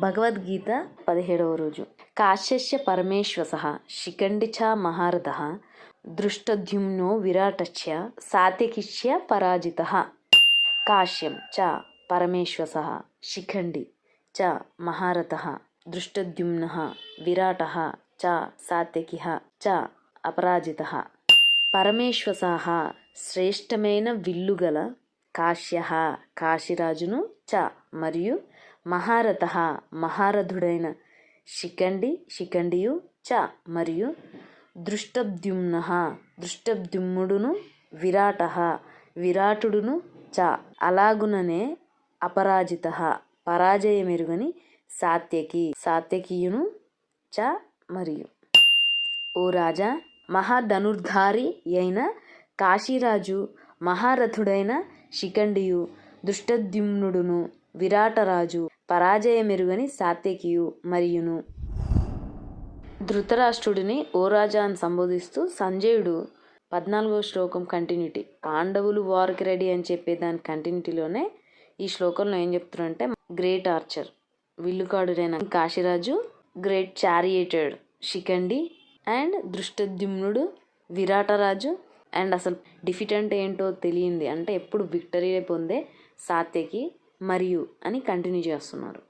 భగవద్గీత 17వ రోజు. కాశ్యస్య పరమేశ్వసః శిఖండి చ మహారథః దృష్టద్యుమ్నో విరాటస్య సాత్యకిస్య పరాజితః. కాశ్యం చ పరమేశ్వసః శిఖండి చ మహారథః దృష్టద్యుమ్నః విరాటః చ సాత్యకిః చ అపరాజితః. పరమేశ్వసః శ్రేష్టమైన విల్లుగల కాశ్యః కాశీరాజును చ మరియు మహారథః మహారథుడైన శిఖండియు చ మరియు దృష్టద్యుమ్నః దృష్టద్యుమ్నుడును విరాటః విరాటుడును చ అలాగుననే అపరాజితః పరాజయమెరుగని సాత్యకియును చ మరియు. ఓ రాజా, మహాధనుర్ధారి అయిన కాశీరాజు మహారథుడైన శిఖండియు దృష్టద్యుమ్నుడును విరాటరాజు పరాజయమెరుగని సాత్యకియు మరియును. ధృతరాష్ట్రుడిని ఓ రాజా అని సంబోధిస్తూ సంజయుడు 14వ శ్లోకం కంటిన్యూటీ, పాండవులు వార్కి రెడీ అని చెప్పే దాని కంటిన్యూటీలోనే ఈ శ్లోకంలో ఏం చెప్తున్నారంటే, గ్రేట్ ఆర్చర్ విల్లుకాడుడైన కాశీరాజు, గ్రేట్ చారియేటెడ్ శిఖండి అండ్ దృష్టద్యుమ్నుడు విరాటరాజు అండ్ అసలు డిఫిట్ అంటే ఏంటో తెలియంది అంటే ఎప్పుడు విక్టరీ పొందే సాత్యకి మరియు అని కంటిన్యూ చేస్తున్నారు.